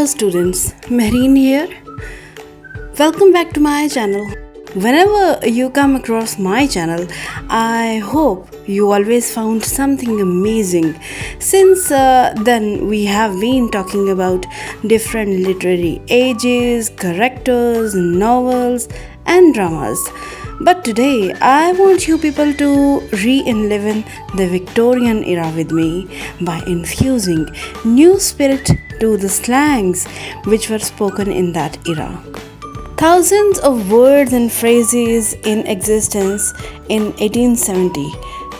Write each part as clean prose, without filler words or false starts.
students, Mehreen here. Welcome back to my channel. Whenever you come across my channel, I hope you always found something amazing. Since then, we have been talking about different literary ages, characters, novels, and dramas. But today, I want you people to re-enliven the Victorian era with me by infusing new spirit to the slangs which were spoken in that era. Thousands of words and phrases in existence in 1870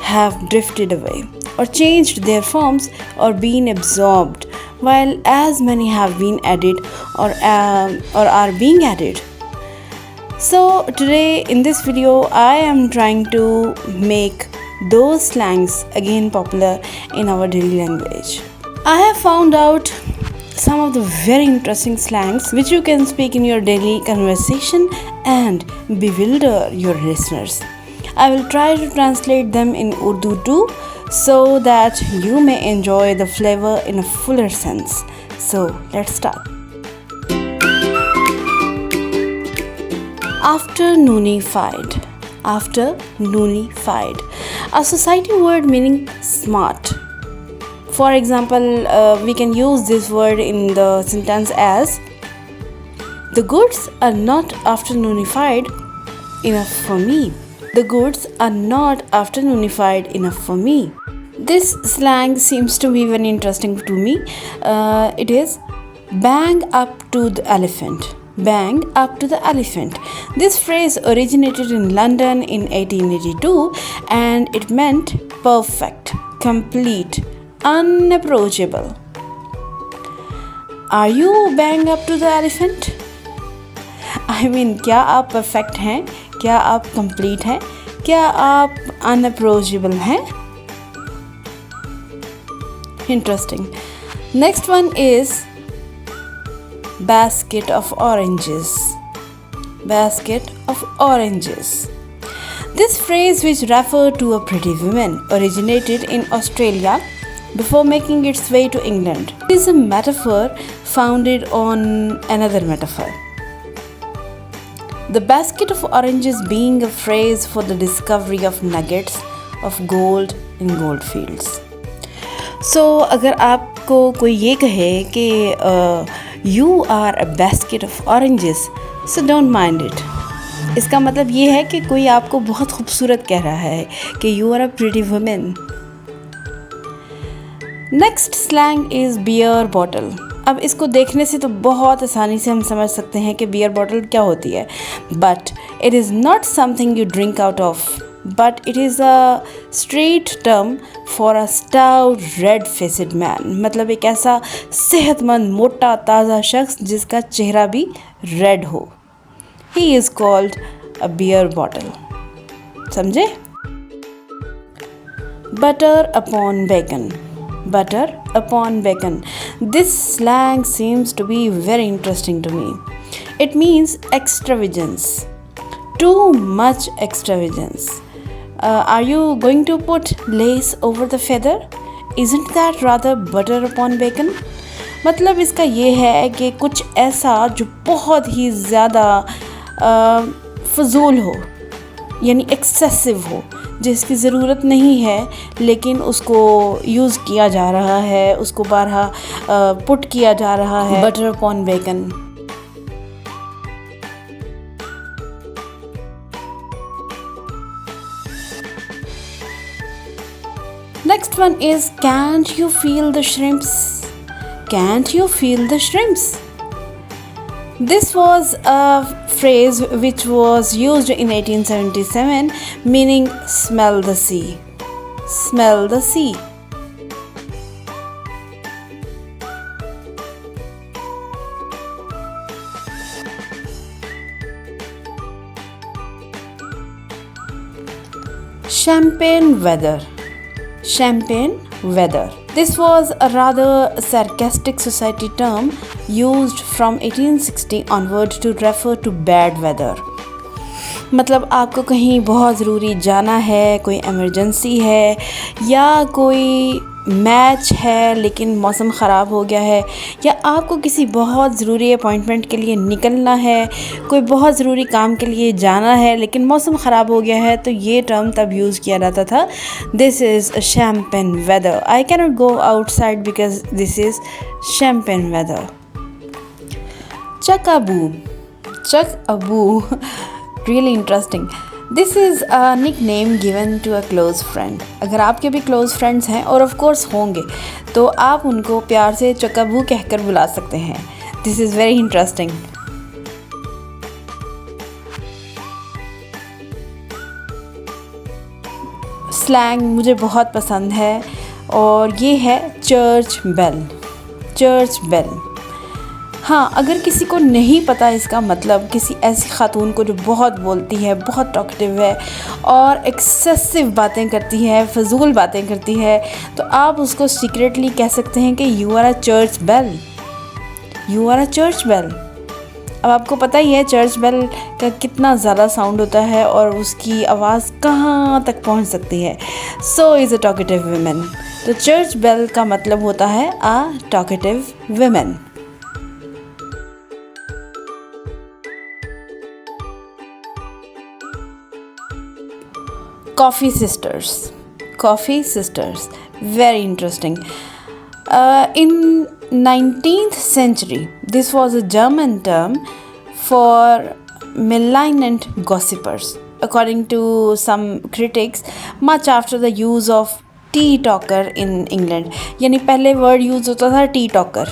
have drifted away or changed their forms or been absorbed, while as many have been added or are being added. So today in this video I am trying to make those slangs again popular in our daily language. I have found out some of the very interesting slangs which you can speak in your daily conversation and bewilder your listeners. I will try to translate them in Urdu too so that you may enjoy the flavor in a fuller sense. So let's start. Afternoonified. Afternoonified. A society word meaning smart. For example, we can use this word in the sentence as the goods are not afternoonified enough for me. The goods are not afternoonified enough for me. This slang seems to be very interesting to me. It is bang up to the elephant. Bang up to the elephant. This phrase originated in London in 1882 and it meant perfect, complete, unapproachable. Are you bang up to the elephant? I mean, क्या आप perfect हैं? क्या आप complete हैं? क्या आप unapproachable हैं? Interesting. Next one is basket of oranges. Basket of oranges. This phrase, which referred to a pretty woman, originated in Australia before making its way to England. It is a metaphor founded on another metaphor. The basket of oranges being a phrase for the discovery of nuggets of gold in gold fields. So, अगर आपको कोई ये कहे कि you are a basket of oranges, so don't mind it. इसका मतलब ये है कि कोई आपको बहुत खूबसूरत कह रहा है कि you are a pretty woman. Next slang is beer bottle. अब इसको देखने से तो बहुत आसानी से हम समझ सकते हैं कि beer bottle क्या होती है. But it is not something you drink out of. But it is a street term for a stout red-faced man. मतलब एक ऐसा सेहतमंद मोटा ताज़ा शख्स जिसका चेहरा भी red हो. He is called a beer bottle. समझे? Butter upon bacon. Butter upon bacon. This slang seems to be very interesting to me. It means extravagance. Too much extravagance. Are you going to put lace over the feather? Isn't that rather butter upon bacon? मतलब इसका ये है कि कुछ ऐसा जो बहुत ही ज़्यादा फजूल हो, यानी एक्सेसिव हो, जिसकी ज़रूरत नहीं है लेकिन उसको यूज़ किया जा रहा है, उसको बारहा पुट किया जा रहा है. Butter upon bacon. Next one is can't you feel the shrimps? Can't you feel the shrimps? This was a phrase which was used in 1877 meaning smell the sea. Smell the sea. Champagne weather. Champagne weather. This was a rather sarcastic society term used from 1860 onward to refer to bad weather. मतलब आपको कहीं बहुत ज़रूरी जाना है, कोई emergency है या कोई मैच है लेकिन मौसम ख़राब हो गया है, या आपको किसी बहुत ज़रूरी अपॉइंटमेंट के लिए निकलना है, कोई बहुत ज़रूरी काम के लिए जाना है लेकिन मौसम ख़राब हो गया है, तो ये टर्म तब यूज़ किया जाता था, this is champagne weather, I cannot go outside because this is champagne weather. Chuckaboo really interesting. This is a nickname given to a close friend. अगर आपके भी क्लोज़ फ्रेंड्स हैं, और of course होंगे, तो आप उनको प्यार से चकबू कहकर बुला सकते हैं। This is very interesting. Slang मुझे बहुत पसंद है और ये है चर्च बेल। हाँ, अगर किसी को नहीं पता इसका मतलब, किसी ऐसी खातून को जो बहुत बोलती है, बहुत टॉकटिव है और एक्सेसिव बातें करती है, फजूल बातें करती है, तो आप उसको सीक्रेटली कह सकते हैं कि you are a church bell. अब आपको पता ही है चर्च बेल का कितना ज़्यादा साउंड होता है और उसकी आवाज़ कहाँ तक पहुँच सकती है। So is a talkative women. तो चर्च बेल का मतलब होता है a talkative women. Coffee sisters, very interesting. In 19th century, this was a German term for malignant gossipers. According to some critics, much after the use of tea talker in England, यानी पहले word use होता था T talker,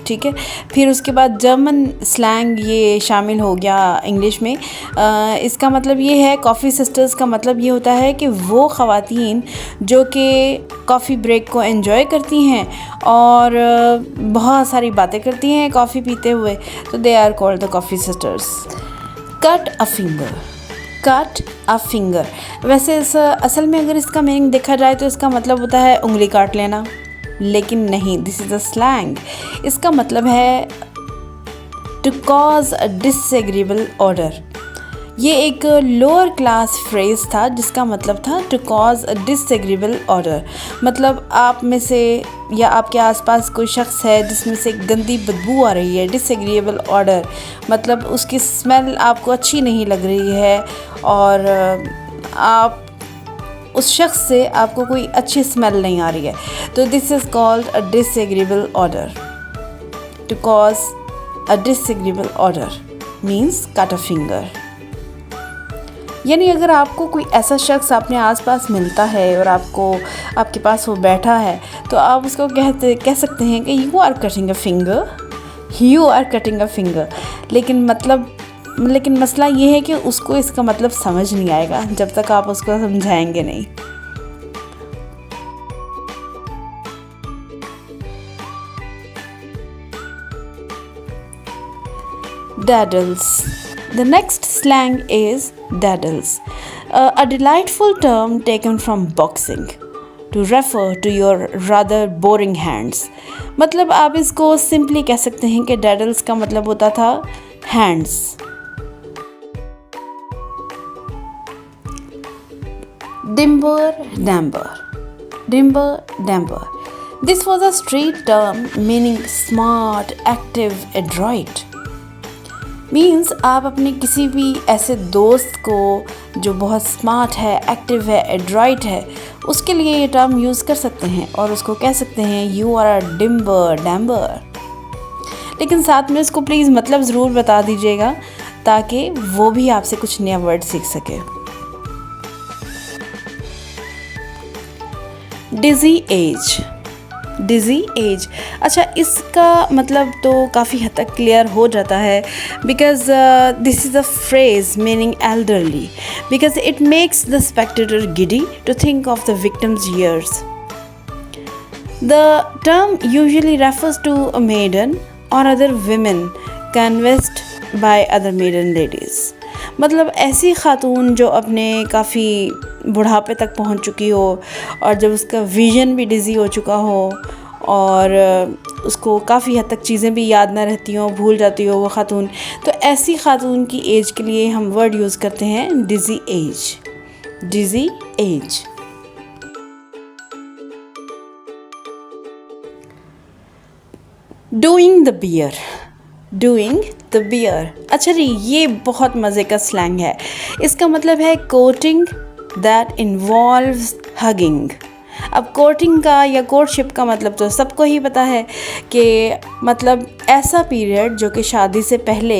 ठीक है, फिर उसके बाद German slang ये शामिल हो गया इंग्लिश में। इसका मतलब ये है, कॉफ़ी सिस्टर्स का मतलब ये होता है कि वो ख़वातीन जो कि कॉफ़ी ब्रेक को एंजॉय करती हैं और बहुत सारी बातें करती हैं कॉफ़ी पीते हुए, तो they are called the coffee sisters. Cut a finger, वैसे असल में अगर इसका मीनिंग देखा जाए तो इसका मतलब होता है उंगली काट लेना, लेकिन नहीं, दिस इज़ अ स्लैंग। इसका मतलब है टू कॉज अ डिसएग्रीबल ऑर्डर। ये एक लोअर क्लास फ्रेज़ था जिसका मतलब था टू कॉज अ डिसएग्रीबल ऑर्डर। मतलब आप में से या आपके आसपास कोई शख्स है जिसमें से गंदी बदबू आ रही है, डिसएग्रीएबल ऑर्डर मतलब उसकी स्मेल आपको अच्छी नहीं लग रही है और आप उस शख्स से आपको कोई अच्छी स्मेल नहीं आ रही है, तो this is called a disagreeable order. To cause a disagreeable order means cut a finger. यानी अगर आपको कोई ऐसा शख्स अपने आसपास मिलता है और आपके पास वो बैठा है, तो आप उसको कह सकते हैं कि you are cutting a finger, लेकिन मसला ये है कि उसको इसका मतलब समझ नहीं आएगा जब तक आप उसको समझाएंगे नहीं। Daddles. The next slang is daddles, a delightful term taken from boxing to refer to your rather boring hands. मतलब आप इसको सिंपली कह सकते हैं कि daddles का मतलब होता था hands. Dimber damber. This was a street term meaning smart, active, adroit. Means आप अपने किसी भी ऐसे दोस्त को जो बहुत स्मार्ट है, एक्टिव है, एड्रॉइट है, उसके लिए ये टर्म यूज़ कर सकते हैं और उसको कह सकते हैं यू आर अ डिम्बर डैम्बर। लेकिन साथ में उसको प्लीज़ मतलब ज़रूर बता दीजिएगा ताकि वो भी आपसे कुछ नया वर्ड सीख सके। डिज़ी एज, अच्छा इसका मतलब तो काफ़ी हद तक क्लियर हो जाता है because this is a phrase meaning elderly because it makes the spectator giddy to think of the victims years. The term usually refers to a maiden और other women convinced by other maiden ladies. मतलब ऐसी खातून जो अपने काफ़ी बुढ़ापे तक पहुंच चुकी हो और जब उसका विज़न भी डिज़ी हो चुका हो और उसको काफ़ी हद तक चीज़ें भी याद ना रहती हों, भूल जाती हो वो खातून, तो ऐसी खातून की एज के लिए हम वर्ड यूज़ करते हैं dizzy age. Doing the beer, doing the beer. अच्छा जी, ये बहुत मज़े का स्लैंग है। इसका मतलब है कोर्टिंग दैट इन्वॉल्व्स हगिंग। अब कोर्टिंग का या कोर्टशिप का मतलब तो सबको ही पता है कि मतलब ऐसा पीरियड जो कि शादी से पहले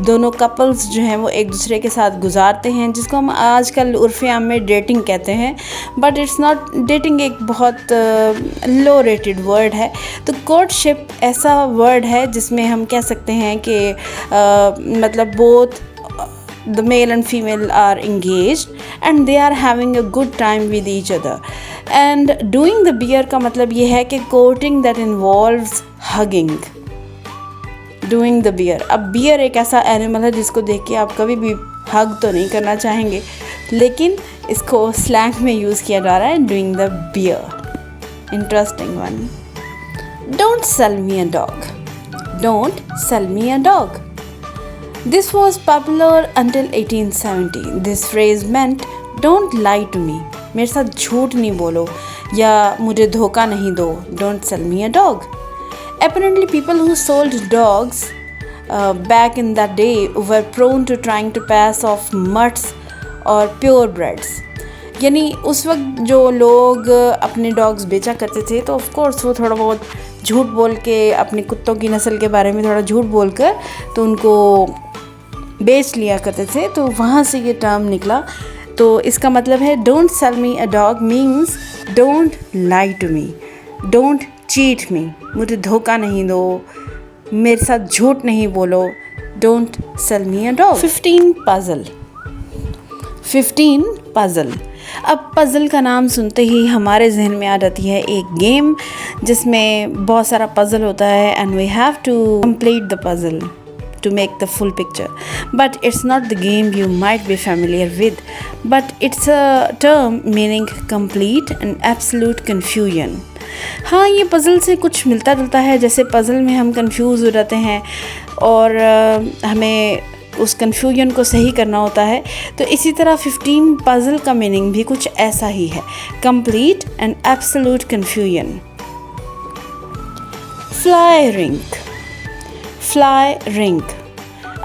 दोनों कपल्स जो हैं वो एक दूसरे के साथ गुजारते हैं, जिसको हम आजकल उर्फ़ आम में डेटिंग कहते हैं। बट इट्स नॉट डेटिंग, एक बहुत लो रेटेड वर्ड है। तो कोर्टशिप ऐसा वर्ड है जिसमें हम कह सकते हैं कि मतलब both the male and female are engaged and they are having a good time with each other. And doing the beer का मतलब ये है कि courting that involves hugging. Doing the beer. अब beer एक ऐसा एनिमल है जिसको देख के आप कभी भी हग तो नहीं करना चाहेंगे, लेकिन इसको स्लैंग में यूज़ किया जा रहा है, doing the beer. Interesting one. Don't sell me a dog. Don't sell me a dog. This was popular until 1870. This phrase meant don't lie to me. मेरे साथ झूठ नहीं बोलो या मुझे धोखा नहीं दो. Don't sell me a dog. Apparently people who sold dogs back in that day were prone to trying to pass off mutts or purebreds. यानी उस वक्त जो लोग अपने डॉग्स बेचा करते थे तो ऑफ कोर्स वो थोड़ा बहुत झूठ बोल के अपने कुत्तों की नस्ल के बारे में थोड़ा झूठ बोल कर तो उनको बेच लिया करते थे, तो वहाँ से ये टर्म निकला। तो इसका मतलब है don't sell me a dog means don't lie to me, don't cheat me, मुझे धोखा नहीं दो, मेरे साथ झूठ नहीं बोलो, don't sell me a dog. 15 puzzle. 15 puzzle. अब पज़ल का नाम सुनते ही हमारे जहन में आ जाती है एक गेम जिसमें बहुत सारा पज़ल होता है and we have to complete the puzzle to make the full picture. But it's not the game you might be familiar with, but it's a term meaning complete and absolute confusion. हाँ, ये puzzle से कुछ मिलता जुलता है। जैसे puzzle में हम कंफ्यूज हो जाते हैं और हमें उस कन्फ्यूजन को सही करना होता है, तो इसी तरह 15 पज़ल का मीनिंग भी कुछ ऐसा ही है, complete and absolute confusion. Fly rink. Fly rink.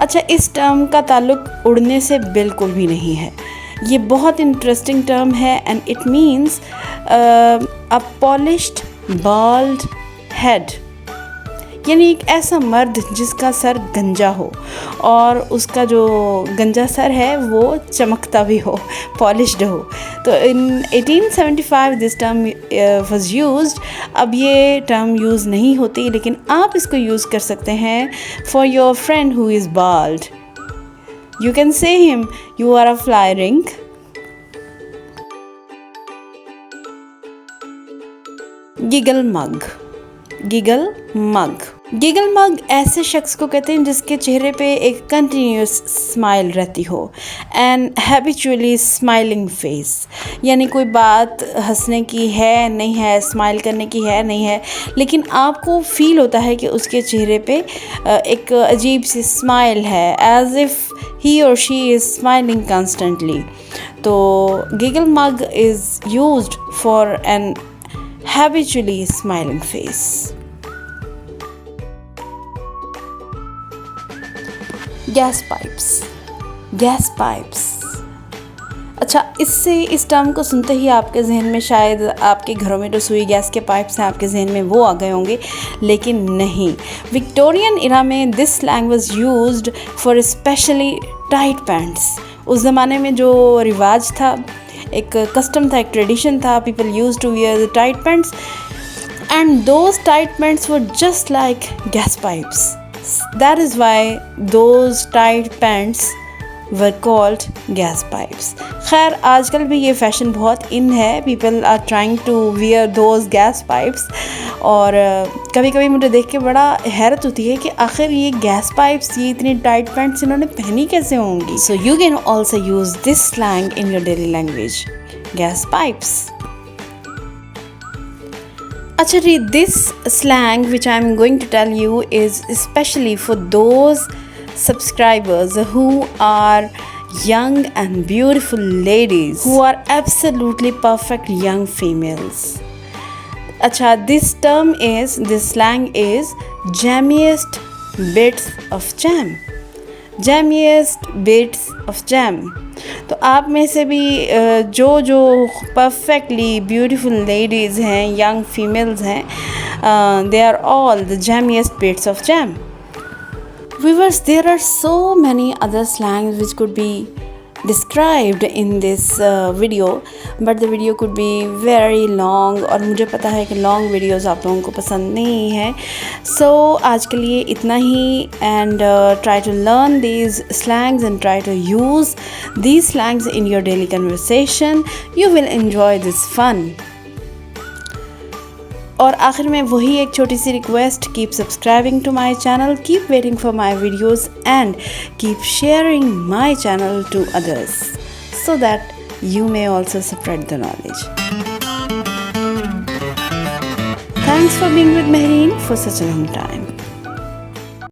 अच्छा, इस टर्म का ताल्लुक उड़ने से बिल्कुल भी नहीं है। ये बहुत इंटरेस्टिंग टर्म है and it means a polished bald head, यानी एक ऐसा मर्द जिसका सर गंजा हो और उसका जो गंजा सर है वो चमकता भी हो, पॉलिश्ड हो। तो इन 1875 दिस टर्म वाज यूज्ड। अब ये टर्म यूज़ नहीं होती, लेकिन आप इसको यूज़ कर सकते हैं for your friend who is bald. You can say him you are a fly rink. Giggle mug. Giggle mug. Giggle mug ऐसे शख्स को कहते हैं जिसके चेहरे पे एक कंटिन्यूस स्माइल रहती हो, एंड हैबिचुअली स्माइलिंग फेस, यानी कोई बात हंसने की है नहीं है, स्माइल करने की है नहीं है, लेकिन आपको फील होता है कि उसके चेहरे पे एक अजीब सी स्माइल है, एज इफ़ ही और शी इज़ स्माइलिंग कॉन्स्टेंटली। तो giggle mug is used for an habitually smiling face. Gas pipes. Gas pipes. अच्छा, इससे इस टर्म को सुनते ही आपके जहन में शायद आपके घरों में जो सुई गैस के पाइप्स हैं आपके जहन में वो आ गए होंगे, लेकिन नहीं। विक्टोरियन इरा में this slang was used for specially tight pants. उस ज़माने में जो रिवाज था, एक कस्टम था, एक ट्रेडिशन था, people use to wear the tight pants and those tight pants were just like gas pipes. That is why those tight pants were called gas pipes. खैर, आजकल भी ये फैशन बहुत इन है, people are trying to wear those gas pipes. और कभी कभी मुझे देख के बड़ा हैरत होती है कि आखिर ये गैस पाइप्स, ये इतनी टाइट पैंट्स इन्होंने पहनी कैसे होंगी। So you can also use this slang in your daily language, gas pipes. अच्छा जी, this slang which I am going to tell you is specially for those subscribers who are young and beautiful ladies who are absolutely perfect young females. अच्छा, this slang is jammiest bits of jam. Jammiest bits of jam. तो आप में से भी जो जो perfectly beautiful ladies हैं, young females हैं, they are all the jammiest bits of jam. Viewers, there are so many other slangs which could be described in this video, but the video could be very long और मुझे पता है कि long videos आप लोगों को पसंद नहीं है. So आज के लिए इतना ही, and try to learn these slangs and try to use these slangs in your daily conversation. You will enjoy this fun. और आखिर में वही एक छोटी सी request, keep subscribing to my channel, keep waiting for my videos and keep sharing my channel to others so that you may also spread the knowledge. Thanks for being with Mehreen for such a long time.